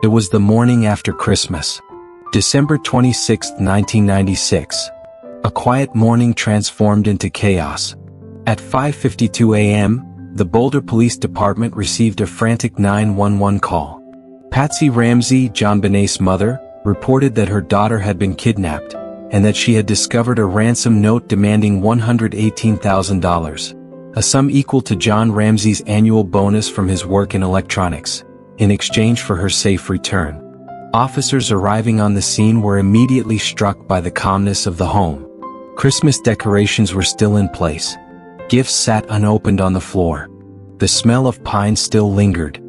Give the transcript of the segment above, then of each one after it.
It was the morning after Christmas, December 26, 1996. A quiet morning transformed into chaos. At 5:52 a.m., the Boulder Police Department received a frantic 911 call. Patsy Ramsey, JonBenét's mother, reported that her daughter had been kidnapped, and that she had discovered a ransom note demanding $118,000, a sum equal to John Ramsey's annual bonus from his work in electronics, in exchange for her safe return. Officers arriving on the scene were immediately struck by the calmness of the home. Christmas decorations were still in place. Gifts sat unopened on the floor. The smell of pine still lingered.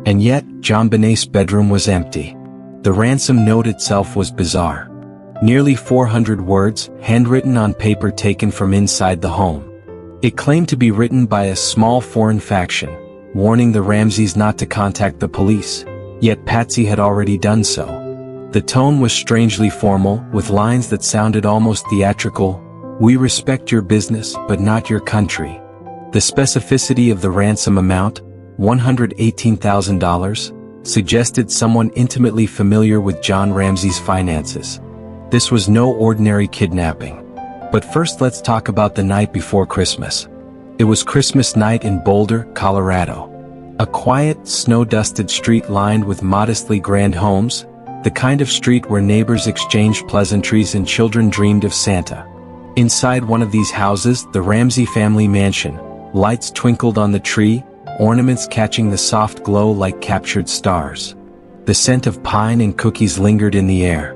And yet, JonBenét's bedroom was empty. The ransom note itself was bizarre. Nearly 400 words, handwritten on paper taken from inside the home. It claimed to be written by a small foreign faction, warning the Ramseys not to contact the police. Yet Patsy had already done so. The tone was strangely formal, with lines that sounded almost theatrical. "We respect your business, but not your country." The specificity of the ransom amount, $118,000, suggested someone intimately familiar with John Ramsey's finances. This was no ordinary kidnapping. But first, let's talk about the night before Christmas. It was Christmas night in Boulder, Colorado. A quiet, snow-dusted street lined with modestly grand homes, the kind of street where neighbors exchanged pleasantries and children dreamed of Santa. Inside one of these houses, the Ramsey family mansion, lights twinkled on the tree, ornaments catching the soft glow like captured stars. The scent of pine and cookies lingered in the air.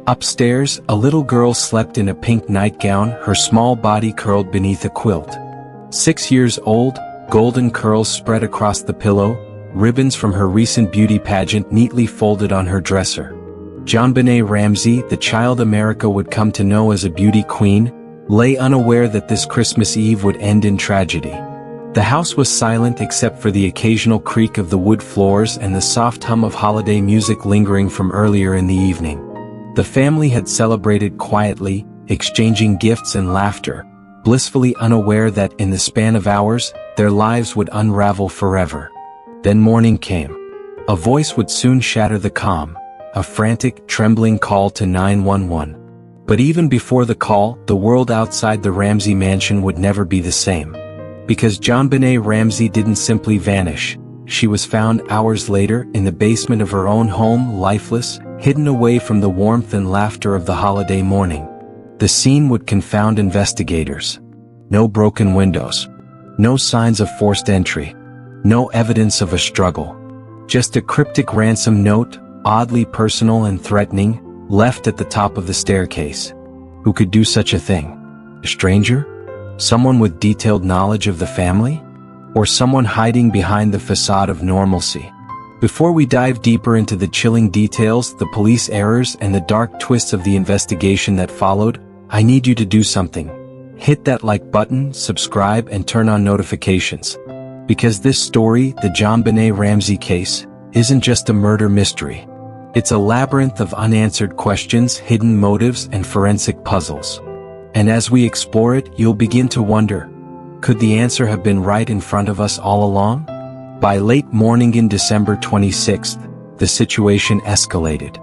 Upstairs, a little girl slept in a pink nightgown, her small body curled beneath a quilt. 6 years old, golden curls spread across the pillow, ribbons from her recent beauty pageant neatly folded on her dresser. JonBenét Ramsey, the child America would come to know as a beauty queen, lay unaware that this Christmas Eve would end in tragedy. The house was silent except for the occasional creak of the wood floors and the soft hum of holiday music lingering from earlier in the evening. The family had celebrated quietly, exchanging gifts and laughter, blissfully unaware that in the span of hours, their lives would unravel forever. Then morning came. A voice would soon shatter the calm, a frantic, trembling call to 911. But even before the call, the world outside the Ramsey mansion would never be the same. Because JonBenét Ramsey didn't simply vanish. She was found hours later in the basement of her own home, lifeless, hidden away from the warmth and laughter of the holiday morning. The scene would confound investigators. No broken windows. No signs of forced entry. No evidence of a struggle. Just a cryptic ransom note, oddly personal and threatening, left at the top of the staircase. Who could do such a thing? A stranger? Someone with detailed knowledge of the family? Or someone hiding behind the facade of normalcy? Before we dive deeper into the chilling details, the police errors, and the dark twists of the investigation that followed, I need you to do something. Hit that like button, subscribe, and turn on notifications. Because this story, the JonBenét Ramsey case, isn't just a murder mystery. It's a labyrinth of unanswered questions, hidden motives, and forensic puzzles. And as we explore it, you'll begin to wonder, could the answer have been right in front of us all along? By late morning in December 26th, the situation escalated.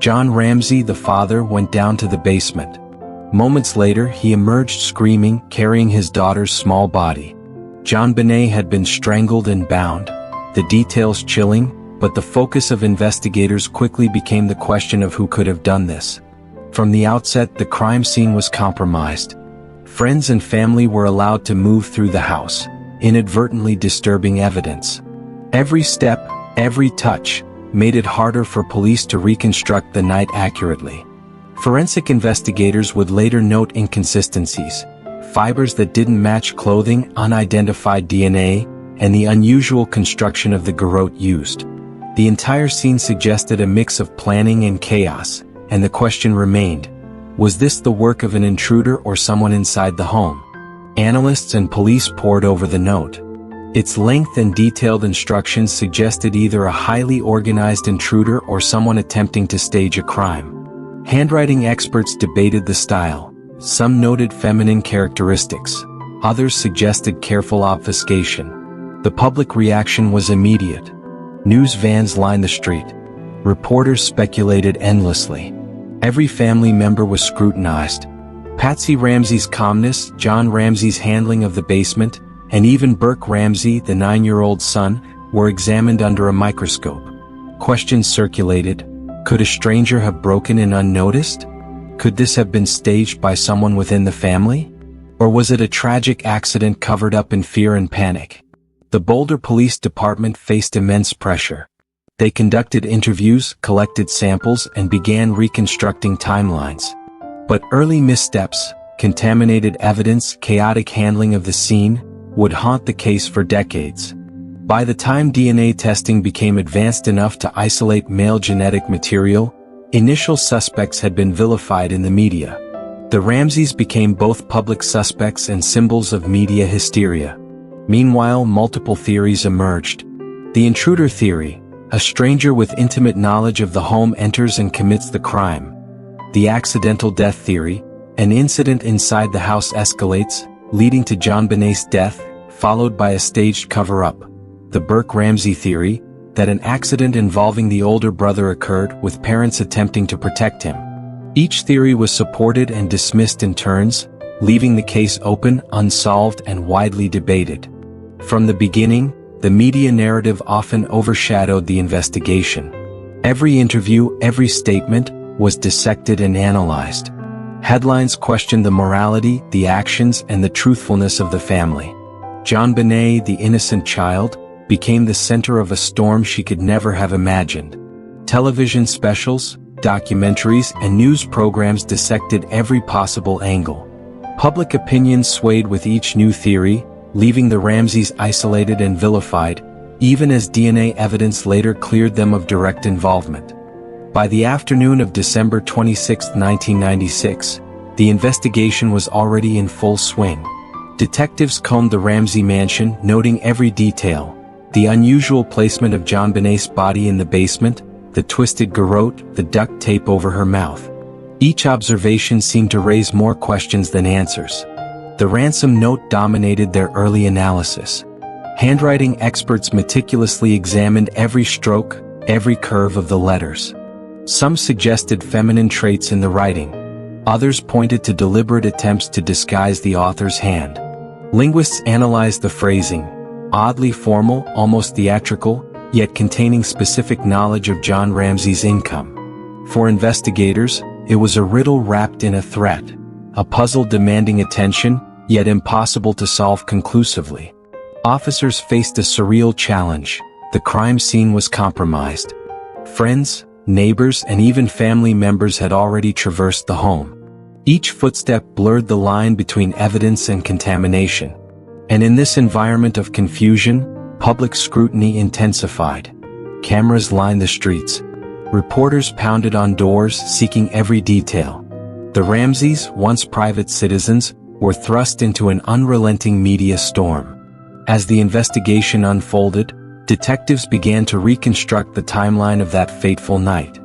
John Ramsey, the father, went down to the basement. Moments later, he emerged screaming, carrying his daughter's small body. JonBenét had been strangled and bound, the details chilling, but the focus of investigators quickly became the question of who could have done this. From the outset, the crime scene was compromised. Friends and family were allowed to move through the house, inadvertently disturbing evidence. Every step, every touch, made it harder for police to reconstruct the night accurately. Forensic investigators would later note inconsistencies, fibers that didn't match clothing, unidentified DNA, and the unusual construction of the garrote used. The entire scene suggested a mix of planning and chaos, and the question remained, was this the work of an intruder or someone inside the home? Analysts and police pored over the note. Its length and detailed instructions suggested either a highly organized intruder or someone attempting to stage a crime. Handwriting experts debated the style. Some noted feminine characteristics. Others suggested careful obfuscation. The public reaction was immediate. News vans lined the street. Reporters speculated endlessly. Every family member was scrutinized. Patsy Ramsey's calmness, John Ramsey's handling of the basement, and even Burke Ramsey, the 9-year-old son, were examined under a microscope. Questions circulated. Could a stranger have broken in unnoticed? Could this have been staged by someone within the family? Or was it a tragic accident covered up in fear and panic? The Boulder Police Department faced immense pressure. They conducted interviews, collected samples, and began reconstructing timelines. But early missteps, contaminated evidence, chaotic handling of the scene, would haunt the case for decades. By the time DNA testing became advanced enough to isolate male genetic material, initial suspects had been vilified in the media. The Ramseys became both public suspects and symbols of media hysteria. Meanwhile, multiple theories emerged. The intruder theory: a stranger with intimate knowledge of the home enters and commits the crime. The accidental death theory: an incident inside the house escalates, leading to JonBenét's death, followed by a staged cover-up. The Burke Ramsey theory: that an accident involving the older brother occurred, with parents attempting to protect him. Each theory was supported and dismissed in turns, leaving the case open, unsolved, and widely debated. From the beginning, the media narrative often overshadowed the investigation. Every interview, every statement, was dissected and analyzed. Headlines questioned the morality, the actions, and the truthfulness of the family. JonBenét, the innocent child, became the center of a storm she could never have imagined. Television specials, documentaries, and news programs dissected every possible angle. Public opinion swayed with each new theory, leaving the Ramseys isolated and vilified, even as DNA evidence later cleared them of direct involvement. By the afternoon of December 26, 1996, the investigation was already in full swing. Detectives combed the Ramsey mansion, noting every detail: the unusual placement of JonBenét's body in the basement, the twisted garrote, the duct tape over her mouth. Each observation seemed to raise more questions than answers. The ransom note dominated their early analysis. Handwriting experts meticulously examined every stroke, every curve of the letters. Some suggested feminine traits in the writing. Others pointed to deliberate attempts to disguise the author's hand. Linguists analyzed the phrasing: oddly formal, almost theatrical, yet containing specific knowledge of John Ramsey's income. For investigators, it was a riddle wrapped in a threat, a puzzle demanding attention, yet impossible to solve conclusively. Officers faced a surreal challenge: the crime scene was compromised. Friends, neighbors, and even family members had already traversed the home. Each footstep blurred the line between evidence and contamination. And in this environment of confusion, public scrutiny intensified. Cameras lined the streets. Reporters pounded on doors, seeking every detail. The Ramseys, once private citizens, were thrust into an unrelenting media storm. As the investigation unfolded, detectives began to reconstruct the timeline of that fateful night.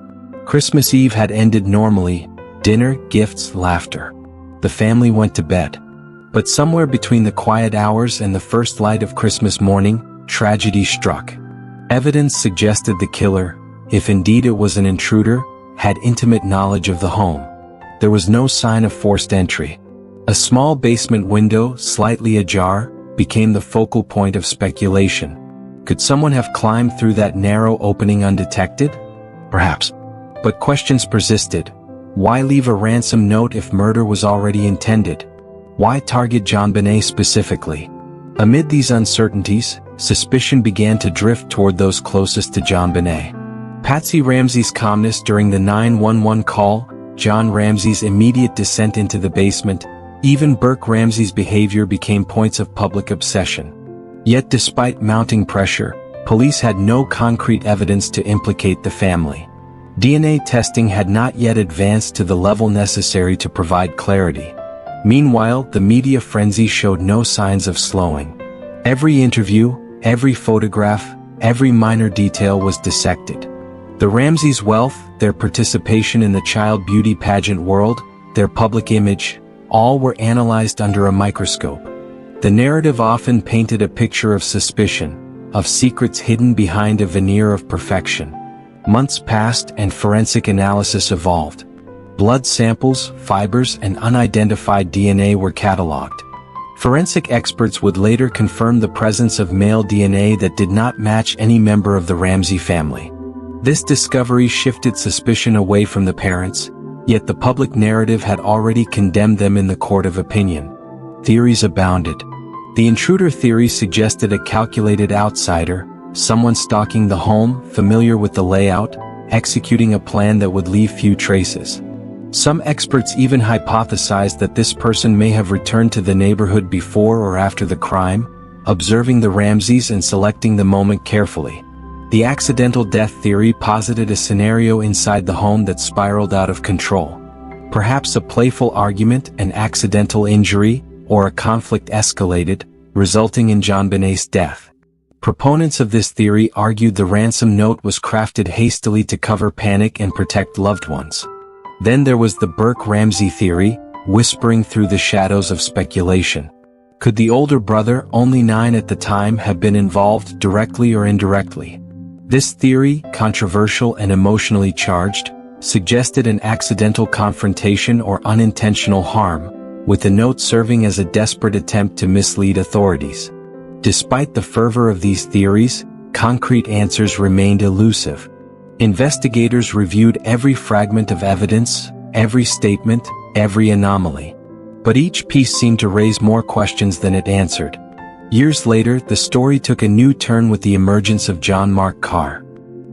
Christmas Eve had ended normally: dinner, gifts, laughter. The family went to bed. But somewhere between the quiet hours and the first light of Christmas morning, tragedy struck. Evidence suggested the killer, if indeed it was an intruder, had intimate knowledge of the home. There was no sign of forced entry. A small basement window, slightly ajar, became the focal point of speculation. Could someone have climbed through that narrow opening undetected? Perhaps. But questions persisted. Why leave a ransom note if murder was already intended? Why target JonBenét specifically? Amid these uncertainties, suspicion began to drift toward those closest to JonBenét. Patsy Ramsey's calmness during the 911 call, John Ramsey's immediate descent into the basement, even Burke Ramsey's behavior became points of public obsession. Yet despite mounting pressure, police had no concrete evidence to implicate the family. DNA testing had not yet advanced to the level necessary to provide clarity. Meanwhile, the media frenzy showed no signs of slowing. Every interview, every photograph, every minor detail was dissected. The Ramseys' wealth, their participation in the child beauty pageant world, their public image, all were analyzed under a microscope. The narrative often painted a picture of suspicion, of secrets hidden behind a veneer of perfection. Months passed and forensic analysis evolved. Blood samples, fibers, and unidentified DNA were cataloged. Forensic experts would later confirm the presence of male DNA that did not match any member of the Ramsey family. This discovery shifted suspicion away from the parents, yet the public narrative had already condemned them in the court of opinion. Theories abounded. The intruder theory suggested a calculated outsider, someone stalking the home, familiar with the layout, executing a plan that would leave few traces. Some experts even hypothesized that this person may have returned to the neighborhood before or after the crime, observing the Ramseys and selecting the moment carefully. The accidental death theory posited a scenario inside the home that spiraled out of control. Perhaps a playful argument, an accidental injury, or a conflict escalated, resulting in JonBenét's death. Proponents of this theory argued the ransom note was crafted hastily to cover panic and protect loved ones. Then there was the Burke-Ramsey theory, whispering through the shadows of speculation. Could the older brother, only 9 at the time, have been involved directly or indirectly? This theory, controversial and emotionally charged, suggested an accidental confrontation or unintentional harm, with the note serving as a desperate attempt to mislead authorities. Despite the fervor of these theories, concrete answers remained elusive. Investigators reviewed every fragment of evidence, every statement, every anomaly. But each piece seemed to raise more questions than it answered. Years later, the story took a new turn with the emergence of John Mark Carr.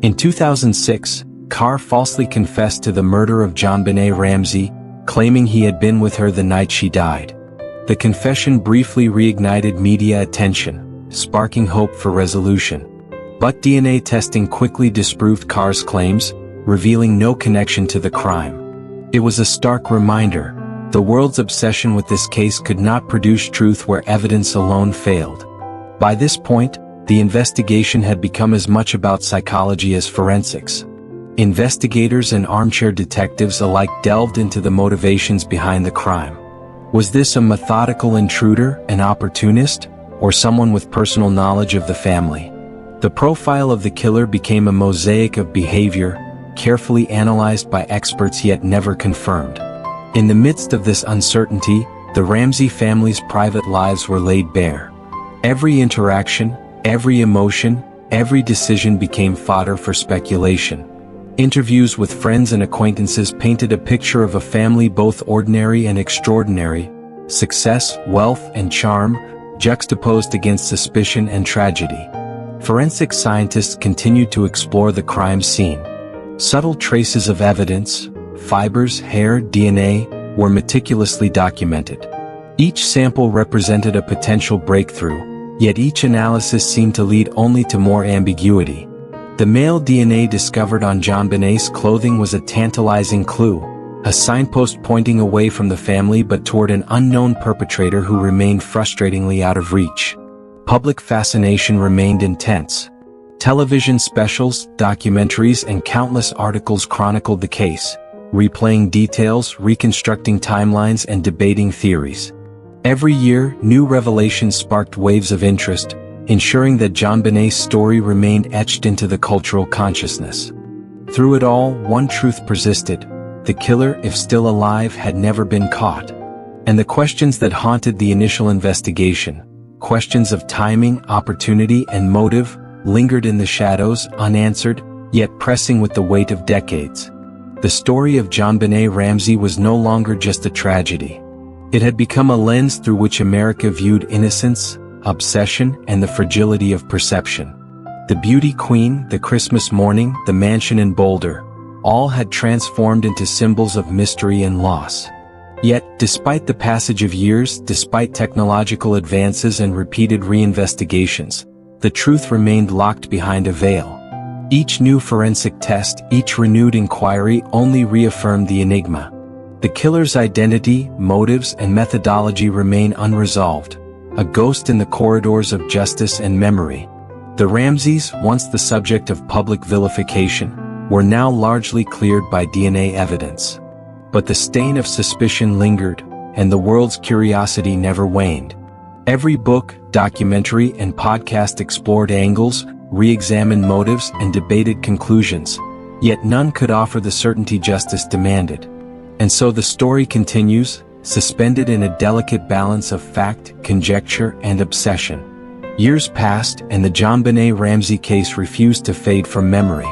In 2006, Carr falsely confessed to the murder of JonBenét Ramsey, claiming he had been with her the night she died. The confession briefly reignited media attention, sparking hope for resolution. But DNA testing quickly disproved Carr's claims, revealing no connection to the crime. It was a stark reminder: the world's obsession with this case could not produce truth where evidence alone failed. By this point, the investigation had become as much about psychology as forensics. Investigators and armchair detectives alike delved into the motivations behind the crime. Was this a methodical intruder, an opportunist, or someone with personal knowledge of the family? The profile of the killer became a mosaic of behavior, carefully analyzed by experts yet never confirmed. In the midst of this uncertainty, the Ramsey family's private lives were laid bare. Every interaction, every emotion, every decision became fodder for speculation. Interviews with friends and acquaintances painted a picture of a family both ordinary and extraordinary, success, wealth, and charm, juxtaposed against suspicion and tragedy. Forensic scientists continued to explore the crime scene. Subtle traces of evidence, fibers, hair, DNA, were meticulously documented. Each sample represented a potential breakthrough, yet each analysis seemed to lead only to more ambiguity. The male DNA discovered on JonBenét's clothing was a tantalizing clue, a signpost pointing away from the family but toward an unknown perpetrator who remained frustratingly out of reach. Public fascination remained intense. Television specials, documentaries, and countless articles chronicled the case, replaying details, reconstructing timelines, and debating theories. Every year, new revelations sparked waves of interest, ensuring that JonBenét's story remained etched into the cultural consciousness. Through it all, one truth persisted: the killer, if still alive, had never been caught. And the questions that haunted the initial investigation, questions of timing, opportunity, and motive, lingered in the shadows, unanswered, yet pressing with the weight of decades. The story of JonBenét Ramsey was no longer just a tragedy. It had become a lens through which America viewed innocence, obsession, and the fragility of perception. The beauty queen, the Christmas morning, the mansion in Boulder, all had transformed into symbols of mystery and loss. Yet, despite the passage of years, despite technological advances and repeated reinvestigations, the truth remained locked behind a veil. Each new forensic test, each renewed inquiry only reaffirmed the enigma. The killer's identity, motives, and methodology remain unresolved, a ghost in the corridors of justice and memory. The Ramseys, once the subject of public vilification, were now largely cleared by DNA evidence. But the stain of suspicion lingered, and the world's curiosity never waned. Every book, documentary, and podcast explored angles, re-examined motives, and debated conclusions, Yet none could offer the certainty justice demanded. And so the story continues, suspended in a delicate balance of fact, conjecture, and obsession. Years passed, and the JonBenét Ramsey case refused to fade from memory.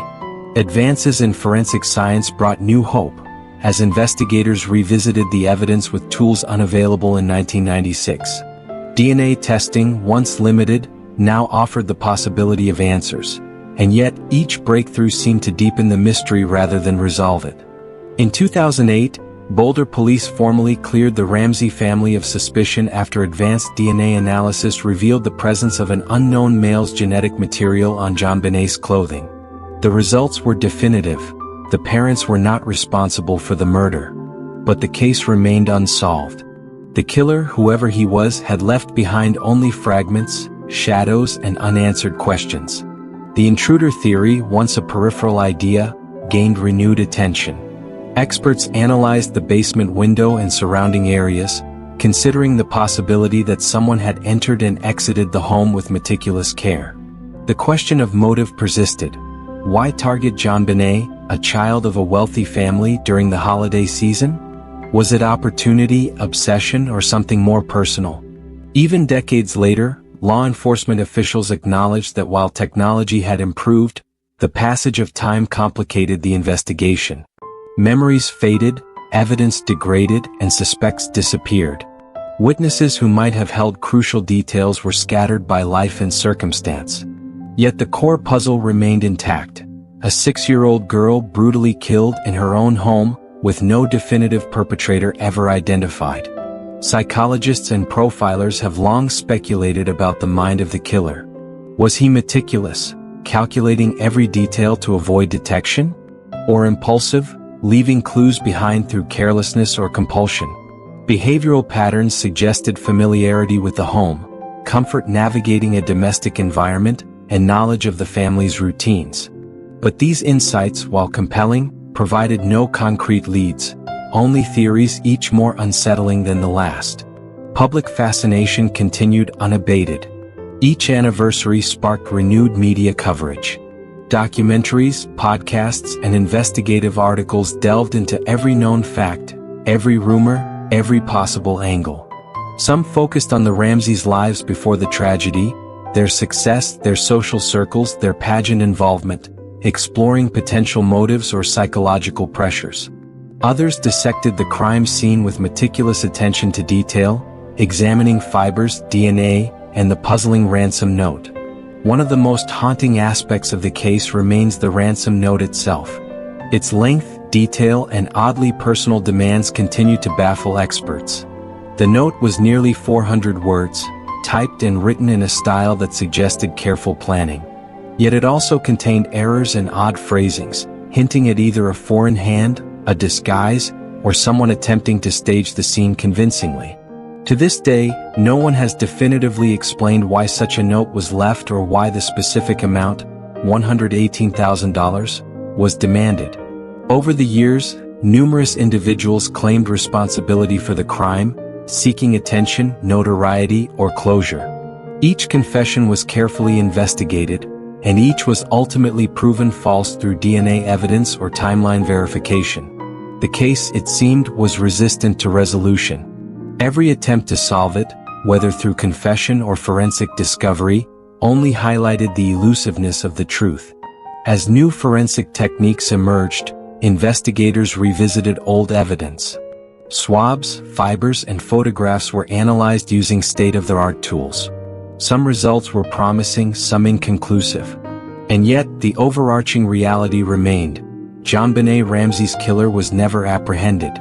Advances in forensic science brought new hope, as investigators revisited the evidence with tools unavailable in 1996. DNA testing, once limited, now offered the possibility of answers, and yet each breakthrough seemed to deepen the mystery rather than resolve it. In 2008, Boulder police formally cleared the Ramsey family of suspicion after advanced DNA analysis revealed the presence of an unknown male's genetic material on JonBenét's clothing. The results were definitive. The parents were not responsible for the murder. But the case remained unsolved. The killer, whoever he was, had left behind only fragments, shadows, and unanswered questions. The intruder theory, once a peripheral idea, gained renewed attention. Experts analyzed the basement window and surrounding areas, considering the possibility that someone had entered and exited the home with meticulous care. The question of motive persisted. Why target JonBenét, a child of a wealthy family, during the holiday season? Was it opportunity, obsession, or something more personal? Even decades later, law enforcement officials acknowledged that while technology had improved, the passage of time complicated the investigation. Memories faded, evidence degraded, and suspects disappeared. Witnesses who might have held crucial details were scattered by life and circumstance. Yet the core puzzle remained intact. A 6-year-old girl brutally killed in her own home, with no definitive perpetrator ever identified. Psychologists and profilers have long speculated about the mind of the killer. Was he meticulous, calculating every detail to avoid detection? Or impulsive, leaving clues behind through carelessness or compulsion? Behavioral patterns suggested familiarity with the home, comfort navigating a domestic environment, and knowledge of the family's routines. But these insights, while compelling, provided no concrete leads, only theories, each more unsettling than the last. Public fascination continued unabated. Each anniversary sparked renewed media coverage. Documentaries, podcasts, and investigative articles delved into every known fact, every rumor, every possible angle. Some focused on the Ramseys' lives before the tragedy, their success, their social circles, their pageant involvement, exploring potential motives or psychological pressures. Others dissected the crime scene with meticulous attention to detail, examining fibers, DNA, and the puzzling ransom note. One of the most haunting aspects of the case remains the ransom note itself. Its length, detail, and oddly personal demands continue to baffle experts. The note was nearly 400 words, typed and written in a style that suggested careful planning. Yet it also contained errors and odd phrasings, hinting at either a foreign hand, a disguise, or someone attempting to stage the scene convincingly. To this day, no one has definitively explained why such a note was left or why the specific amount, $118,000, was demanded. Over the years, numerous individuals claimed responsibility for the crime, seeking attention, notoriety, or closure. Each confession was carefully investigated, and each was ultimately proven false through DNA evidence or timeline verification. The case, it seemed, was resistant to resolution. Every attempt to solve it, whether through confession or forensic discovery, only highlighted the elusiveness of the truth. As new forensic techniques emerged, investigators revisited old evidence. Swabs, fibers, and photographs were analyzed using state-of-the-art tools. Some results were promising, some inconclusive. And yet, the overarching reality remained. JonBenét Ramsey's killer was never apprehended.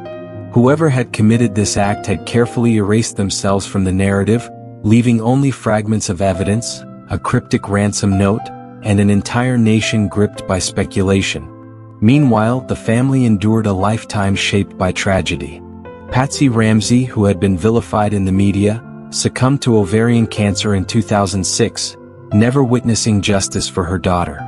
Whoever had committed this act had carefully erased themselves from the narrative, leaving only fragments of evidence, a cryptic ransom note, and an entire nation gripped by speculation. Meanwhile, the family endured a lifetime shaped by tragedy. Patsy Ramsey, who had been vilified in the media, succumbed to ovarian cancer in 2006, never witnessing justice for her daughter.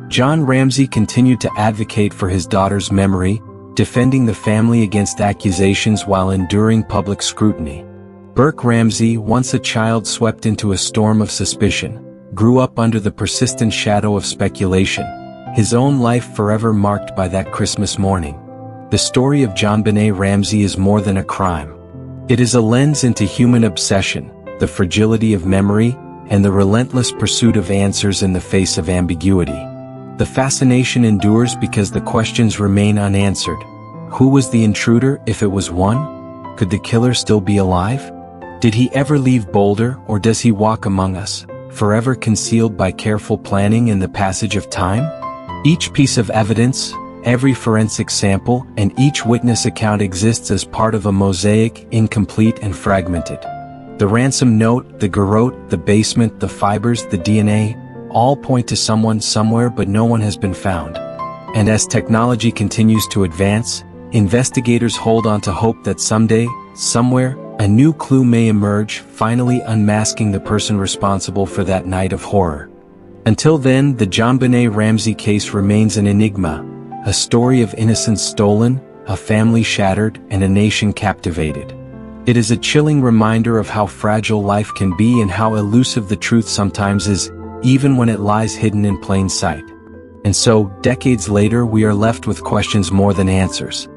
John Ramsey continued to advocate for his daughter's memory, defending the family against accusations while enduring public scrutiny. Burke Ramsey, once a child swept into a storm of suspicion, grew up under the persistent shadow of speculation, his own life forever marked by that Christmas morning. The story of JonBenét Ramsey is more than a crime. It is a lens into human obsession, the fragility of memory, and the relentless pursuit of answers in the face of ambiguity. The fascination endures because the questions remain unanswered. Who was the intruder if it was one? Could the killer still be alive? Did he ever leave Boulder, or does he walk among us, forever concealed by careful planning in the passage of time? Each piece of evidence, every forensic sample, and each witness account exists as part of a mosaic, incomplete and fragmented. The ransom note, the garrote, the basement, the fibers, the DNA, all point to someone somewhere, but no one has been found. And as technology continues to advance, investigators hold on to hope that someday, somewhere, a new clue may emerge, finally unmasking the person responsible for that night of horror. Until then, the JonBenét Ramsey case remains an enigma, a story of innocence stolen, a family shattered, and a nation captivated. It is a chilling reminder of how fragile life can be and how elusive the truth sometimes is, even when it lies hidden in plain sight. And so, decades later, we are left with questions more than answers.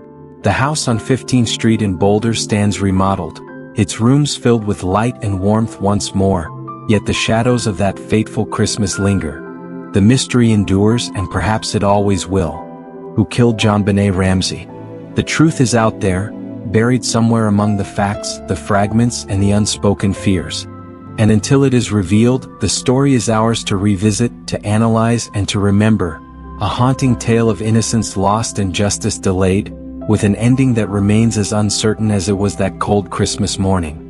The house on 15th Street in Boulder stands remodeled, its rooms filled with light and warmth once more, yet the shadows of that fateful Christmas linger. The mystery endures, and perhaps it always will. Who killed JonBenét Ramsey? The truth is out there, buried somewhere among the facts, the fragments, and the unspoken fears. And until it is revealed, the story is ours to revisit, to analyze, and to remember. A haunting tale of innocence lost and justice delayed, with an ending that remains as uncertain as it was that cold Christmas morning.